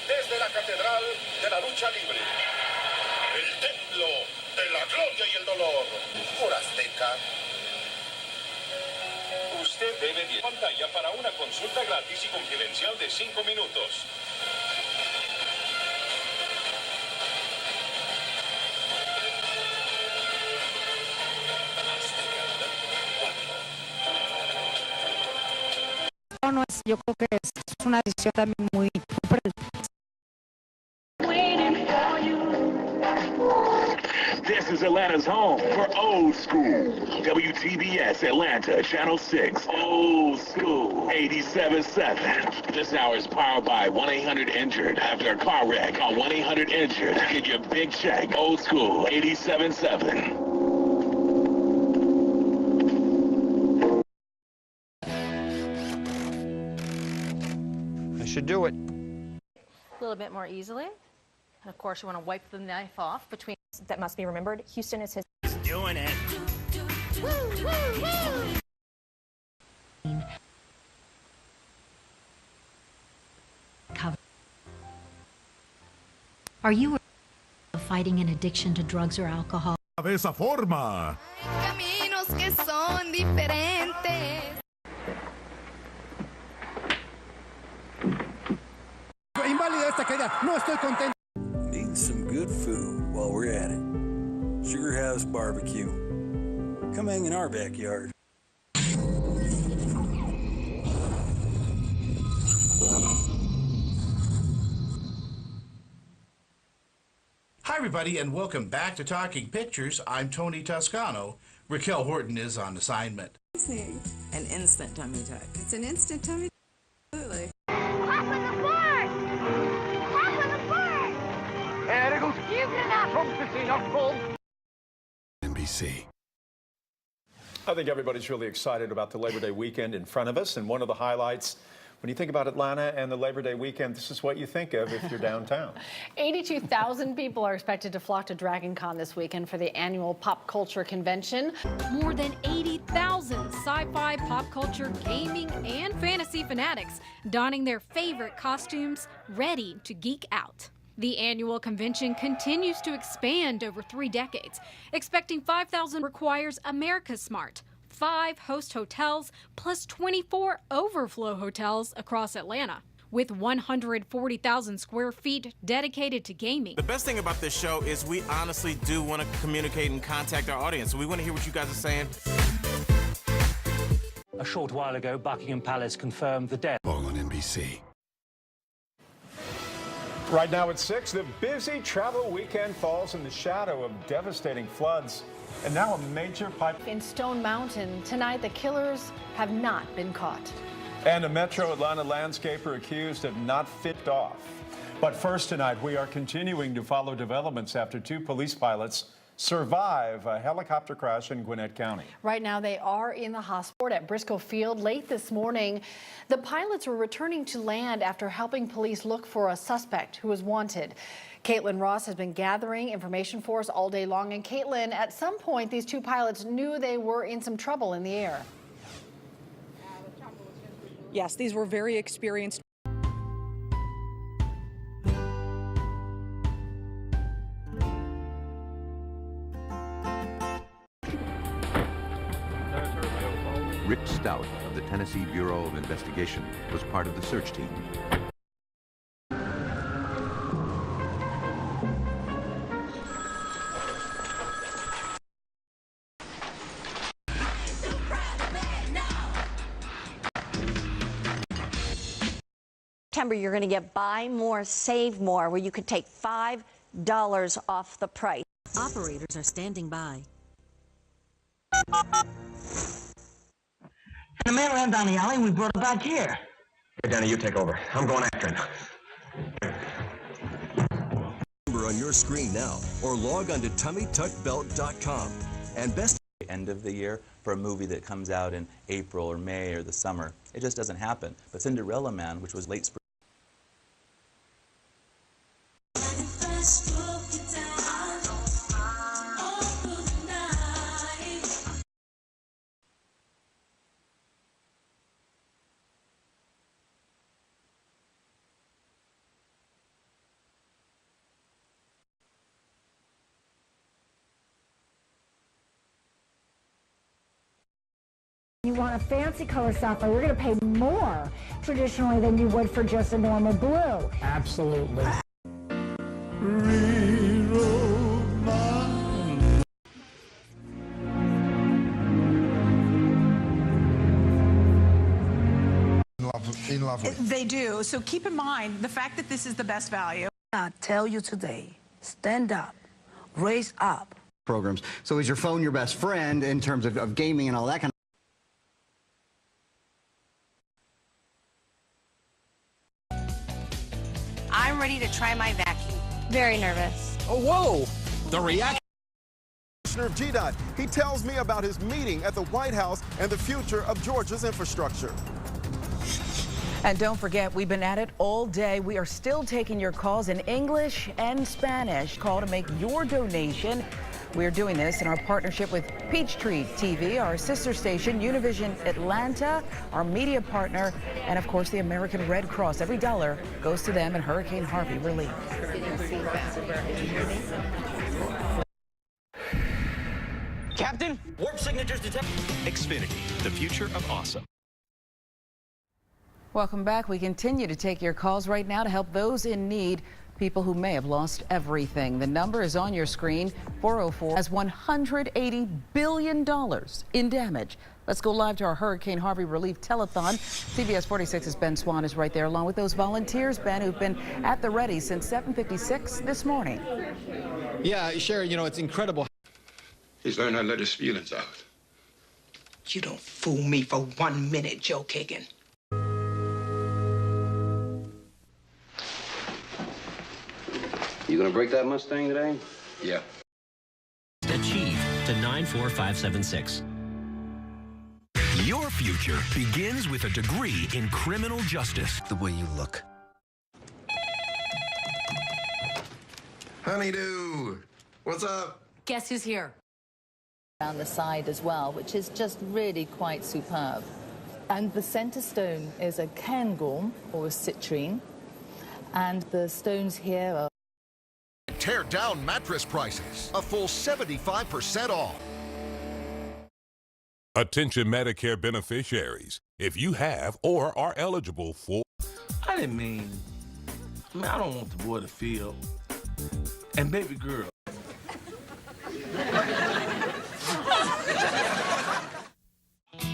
Desde la Catedral de la Lucha Libre, el templo de la gloria y el dolor, por Azteca. Usted debe ir a pantalla para una consulta gratis y confidencial de 5 minutos. No es, yo creo que es una decisión también muy This is Atlanta's home for old school. WTBS Atlanta, Channel 6. Old school. 87.7. This hour is powered by 1-800-INJURED. After a car wreck, call 1-800-INJURED. Get your big check. Old school. 87.7. I should do it. A little bit more easily. And of course, you want to wipe the knife off between. That must be remembered. Houston is his. Doing it. Woo, woo, woo. Are you fighting an addiction to drugs or alcohol? De esa forma. Caminos que son diferentes. Inválida esta caída. No estoy contento. Eating some good food while we're at it. Sugar House Barbecue. Come hang in our backyard. Hi, everybody, and welcome back to Talking Pictures. I'm Tony Toscano. Raquel Horton is on assignment. An instant tummy tuck. It's an instant tummy. Absolutely. NBC. I think everybody's really excited about the Labor Day weekend in front of us, and one of the highlights, when you think about Atlanta and the Labor Day weekend, this is what you think of if you're downtown. 82,000 people are expected to flock to Dragon Con this weekend for the annual pop culture convention. More than 80,000 sci-fi, pop culture, gaming, and fantasy fanatics donning their favorite costumes, ready to geek out. The annual convention continues to expand over 3 decades. Expecting 5,000 requires America's Smart, 5 host hotels, plus 24 overflow hotels across Atlanta, with 140,000 square feet dedicated to gaming. The best thing about this show is we honestly do want to communicate and contact our audience. So we want to hear what you guys are saying. A short while ago, Buckingham Palace confirmed the death. All on NBC. Right now at 6, the busy travel weekend falls in the shadow of devastating floods. And now a major pipe. In Stone Mountain, tonight the killers have not been caught. And a Metro Atlanta landscaper accused of not tipped off. But first tonight, we are continuing to follow developments after 2 police pilots survive a helicopter crash in Gwinnett County. Right now, they are in the hospital at Briscoe Field. Late this morning, the pilots were returning to land after helping police look for a suspect who was wanted. Caitlin Ross has been gathering information for us all day long. And Caitlin, at some point, these 2 pilots knew they were in some trouble in the air. Yes, these were very experienced. Rick Stout of the Tennessee Bureau of Investigation was part of the search team. September, you're going to get Buy More, Save More, where you could take $5 off the price. Operators are standing by. The man ran down the alley and we brought him back here. Hey, Danny, you take over. I'm going after him. Number on your screen now, or log on to TummyTuckBelt.com. And best end of the year for a movie that comes out in April or May or the summer. It just doesn't happen. But Cinderella Man, which was late spring. You want a fancy color sapphire, you're going to pay more traditionally than you would for just a normal blue. Absolutely. They do. So keep in mind the fact that this is the best value. I tell you today, stand up, raise up. Programs. So is your phone your best friend in terms of gaming and all that kind of... I'm ready to try my vacuum. Very nervous. Oh, whoa! The reaction of GDOT. He tells me about his meeting at the White House and the future of Georgia's infrastructure. And don't forget, we've been at it all day. We are still taking your calls in English and Spanish. Call to make your donation. We're doing this in our partnership with Peachtree TV, our sister station, Univision Atlanta, our media partner, and of course the American Red Cross. Every dollar goes to them in Hurricane Harvey relief. Captain, warp signatures detected. Xfinity, the future of awesome. Welcome back. We continue to take your calls right now to help those in need, people who may have lost everything. The number is on your screen. 404 has $180 billion in damage. Let's go live to our Hurricane Harvey Relief Telethon. CBS 46's Ben Swan is right there along with those volunteers, Ben, who've been at the ready since 7:56 this morning. Yeah, Sherry, you know, it's incredible. He's learned how to let his feelings out. You don't fool me for 1 minute, Joe Kagan. You gonna break that Mustang today? Yeah. Achieve to 94576. Your future begins with a degree in criminal justice. The way you look. Honeydew, what's up? Guess who's here? On the side as well, which is just really quite superb. And the center stone is a cairngorm or a citrine, and the stones here are Tear down mattress prices. A full 75% off. Attention Medicare beneficiaries. If you have or are eligible for... I didn't mean... I don't want the boy to feel. And baby girl.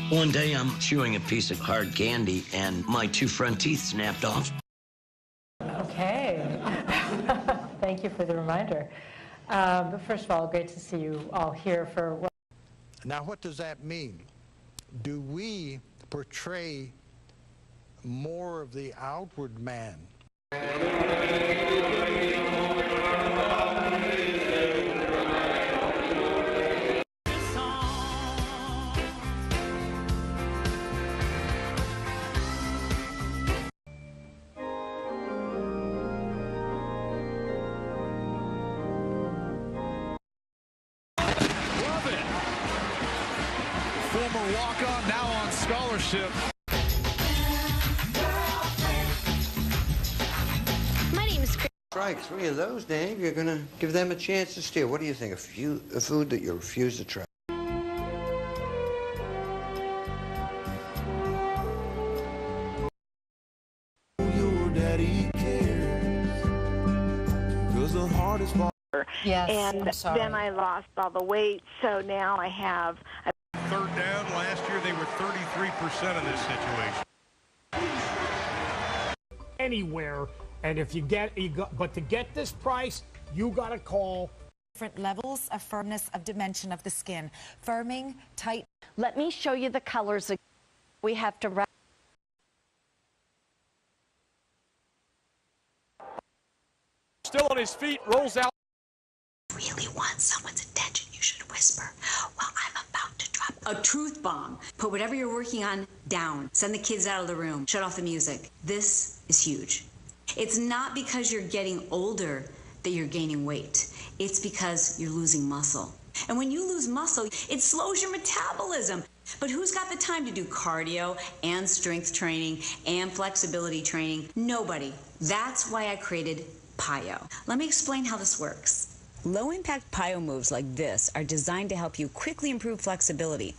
One day I'm chewing a piece of hard candy and my 2 front teeth snapped off. Okay. Thank you for the reminder. But first of all, great to see you all here for... Now, what does that mean? Do we portray more of the outward man? Former walk-on, now on scholarship. My name's Chris. Strike 3 of those, Dave, you're gonna give them a chance to steal. What do you think? A food that you refuse to try? Your daddy cares, 'cause the hardest part. Yes, and then I lost all the weight, so now I have... Third down. Last year they were 33% in this situation. Anywhere, and if you get, but to get this price, you got to call. Different levels of firmness of dimension of the skin. Firming, tight. Let me show you the colors. We have to wrap. Still on his feet, rolls out. Really want someone's attention, you should whisper. Well, I'm about to drop a truth bomb. Put whatever you're working on down. Send the kids out of the room. Shut off the music. This is huge. It's not because you're getting older that you're gaining weight. It's because you're losing muscle. And when you lose muscle, it slows your metabolism. But who's got the time to do cardio and strength training and flexibility training? Nobody. That's why I created PIO. Let me explain how this works. Low-impact PIO moves like this are designed to help you quickly improve flexibility.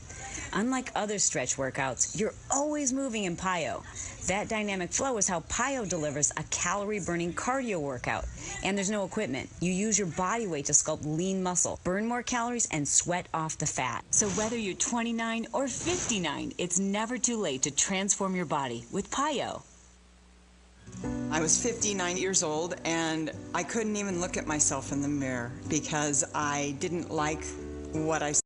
Unlike other stretch workouts, you're always moving in PiYo. That dynamic flow is how PiYo delivers a calorie-burning cardio workout. And there's no equipment. You use your body weight to sculpt lean muscle, burn more calories, and sweat off the fat. So whether you're 29 or 59, it's never too late to transform your body with PiYo. I was 59 years old, and I couldn't even look at myself in the mirror because I didn't like what I saw.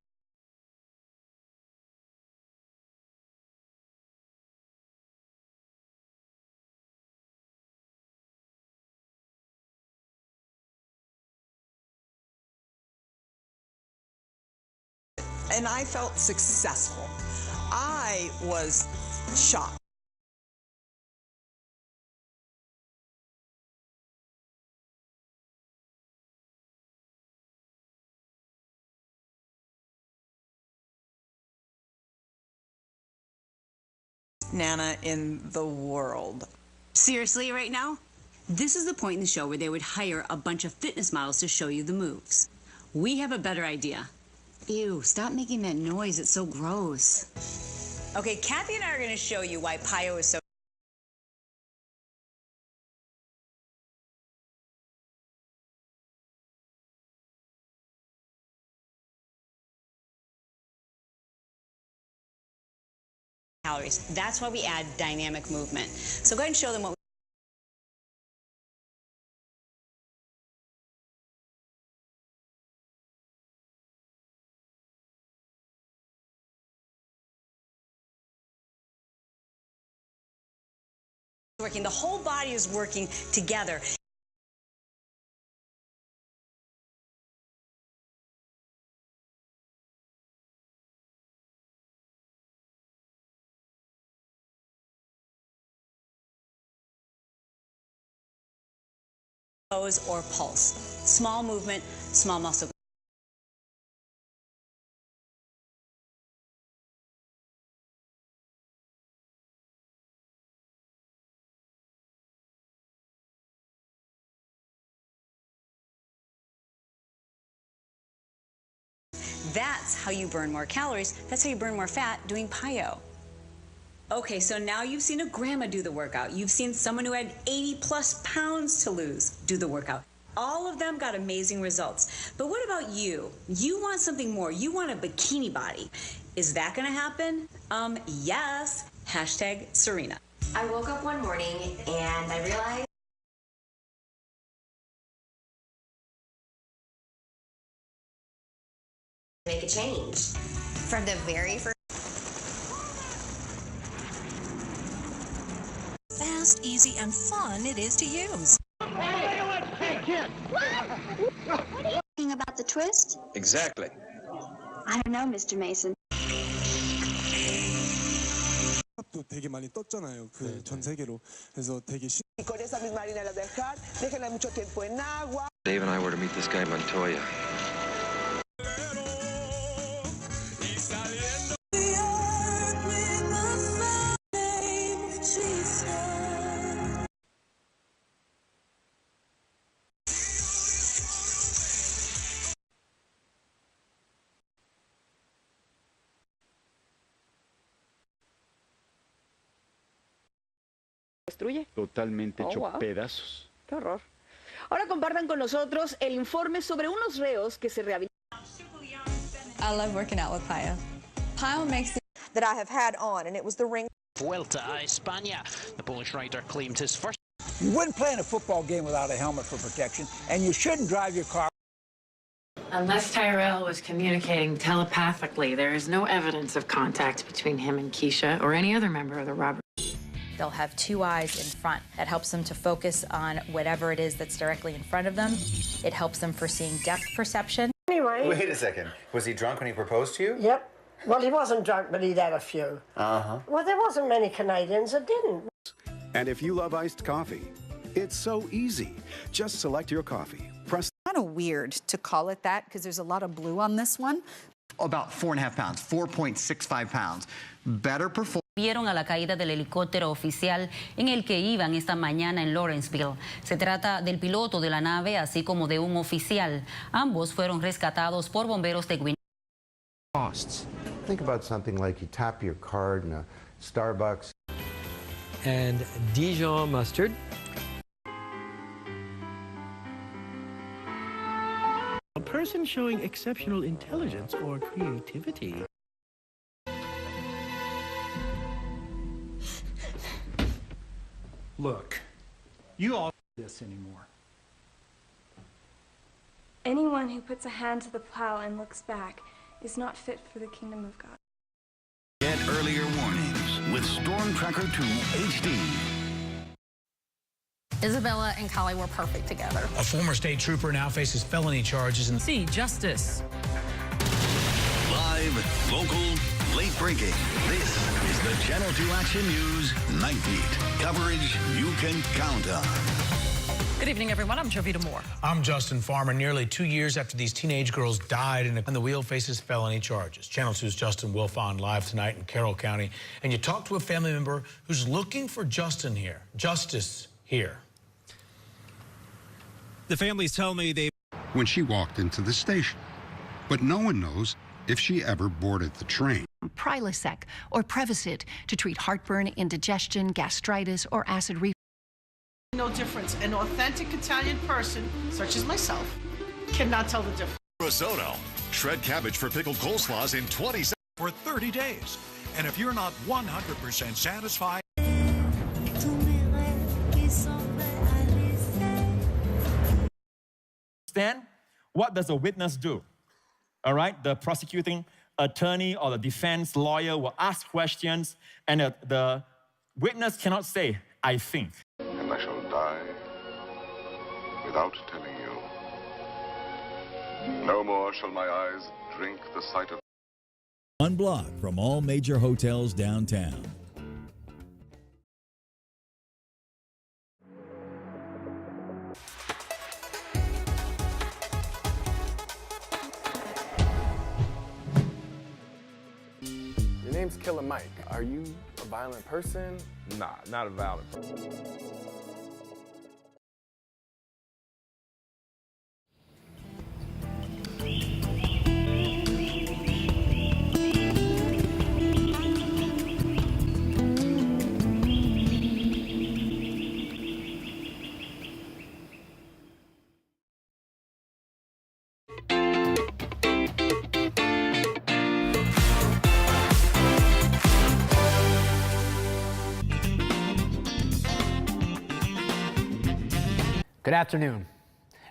And I felt successful. I was shocked. Nana in the world. Seriously, right now? This is the point in the show where they would hire a bunch of fitness models to show you the moves. We have a better idea. Ew, stop making that noise. It's so gross. Okay, Kathy and I are going to show you why PiYo is so... calories. That's why we add dynamic movement. So go ahead and show them what working. The whole body is working together. Or pulse. Small movement, small muscle. That's how you burn more calories. That's how you burn more fat doing PiYo. Okay, so now you've seen a grandma do the workout. You've seen someone who had 80+ pounds to lose do the workout. All of them got amazing results. But what about you? You want something more. You want a bikini body. Is that gonna happen? Yes. Hashtag Serena. I woke up one morning and I realized make a change. From the very first fast, easy, and fun it is to use. Hey, kid! About the twist? Exactly. I don't know, Mr. Mason. 도 되게 많이 떴잖아요. 그 전 세계로. 그래서 되게 Con esa misma harina la dejar, déjenla mucho tiempo en agua. Dave and I were to meet this guy Montoya. Destruye. Totalmente hecho wow. pedazos. Qué horror. Ahora compartan con nosotros el informe sobre unos reos que se rehabilitaron. I love working out with PiYo. PiYo makes that I have had on, and it was the ring. Vuelta a España. The Polish rider claimed his first. You wouldn't play in a football game without a helmet for protection, and you shouldn't drive your car. Unless Tyrell was communicating telepathically, there is no evidence of contact between him and Keisha or any other member of the robbery. They'll have two eyes in front. That helps them to focus on whatever it is that's directly in front of them. It helps them for seeing depth perception. Anyway. Wait a second. Was he drunk when he proposed to you? Yep. Well, he wasn't drunk, but he'd had a few. Uh-huh. Well, there wasn't many Canadians that didn't. And if you love iced coffee, it's so easy. Just select your coffee. Press. Kind of weird to call it that because there's a lot of blue on this one. About 4.5 pounds, 4.65 pounds. Better performance. Vieron a la caída del helicóptero oficial en el que iban esta mañana en Lawrenceville. Se trata del piloto de la nave, así como de un oficial. Ambos fueron rescatados por bomberos de Guinea. Costs. Think about something like you tap your card in a Starbucks. And Dijon mustard. A person showing exceptional intelligence or creativity. Look, you all do this anymore. Anyone who puts a hand to the plow and looks back is not fit for the kingdom of God. Get earlier warnings with Storm Tracker 2 HD. Isabella and Kali were perfect together. A former state trooper now faces felony charges and See justice. Live, local, late breaking. This is the Channel 2 Action News Night Beat. Coverage you can count on. Good evening, everyone. I'm Jovita Moore. I'm Justin Farmer. Nearly 2 years after these teenage girls died, and the wheel faces felony charges. Channel 2's Justin Wilf on live tonight in Carroll County. And you talk to a family member who's looking for justice here. The families tell me when she walked into the station, but no one knows if she ever boarded the train. Prilosec or Prevacid to treat heartburn, indigestion, gastritis, or acid reflux. No difference. An authentic Italian person, such as myself, cannot tell the difference. Risotto. Shred cabbage for pickled coleslaws in 20 seconds. For 30 days. And if you're not 100% satisfied... Then, what does a witness do? All right, the prosecuting attorney or the defense lawyer will ask questions, and the witness cannot say, I think. And I shall die without telling you. No more shall my eyes drink the sight of... One block from all major hotels downtown. Your name's Killer Mike. Are you a violent person? Nah, not a violent person. Good afternoon,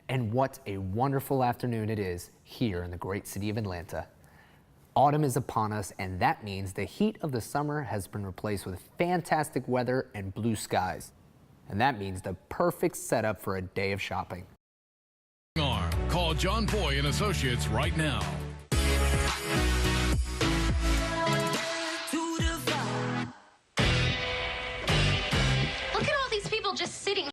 and what a wonderful afternoon it is here in the great city of Atlanta. Autumn is upon us, and that means the heat of the summer has been replaced with fantastic weather and blue skies. And that means the perfect setup for a day of shopping. Call John Boy and Associates right now. Look at all these people just sitting.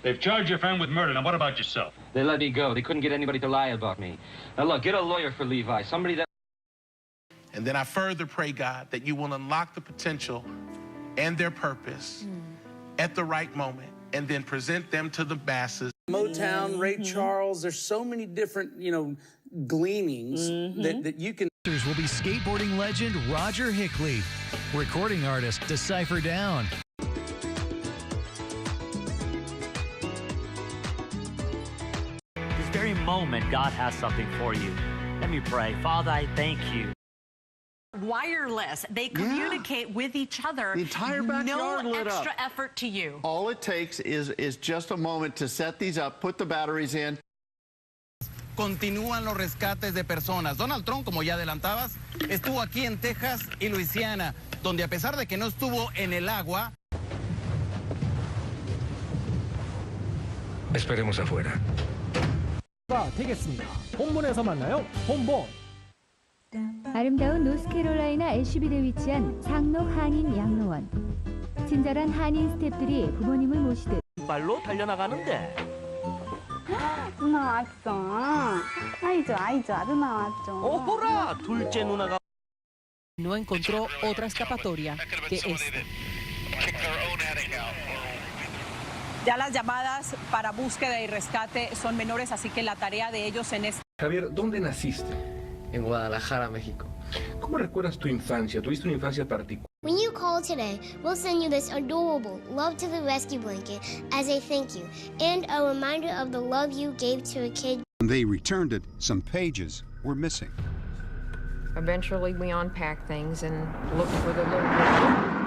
They've charged your friend with murder. Now, what about yourself? They let me go. They couldn't get anybody to lie about me. Now, look, get a lawyer for Levi. Somebody that... And then I further pray, God, that you will unlock the potential and their purpose at the right moment and then present them to the masses. Motown, Ray Charles, there's so many different, gleanings that you can... Will be skateboarding legend Roger Hickley, recording artist Decipher Down. This very moment, God has something for you. Let me pray. Father, I thank you. Wireless. They communicate with each other. The entire backyard lit up. No extra effort to you. All it takes is just a moment to set these up, put the batteries in. Continúan los rescates de personas. Donald Trump, como ya adelantabas, estuvo aquí en Texas y Luisiana, donde a pesar de que no estuvo en el agua... Esperemos afuera. 되겠습니다. 본본에서 만나요. 본본. 아름다운 노스캐롤라이나 애쉬빌에 위치한 상록 한인 양로원. 친절한 한인 스태프들이 부모님을 모시듯 발로 달려나가는데. 누나 왔어. 아이죠. 누나 왔죠. 오호라, 둘째 누나가. No encontró otra escapatoria que esta. Ya las llamadas para búsqueda y rescate son menores, así que la tarea de ellos en este... Javier, ¿dónde naciste? en Guadalajara, México. ¿Cómo recuerdas tu infancia? ¿Tuviste una infancia particular? When you call today, we'll send you this adorable Love to the Rescue blanket as a thank you and a reminder of the love you gave to a kid. When they returned it, some pages were missing. Eventually, we unpacked things and looked for the little book.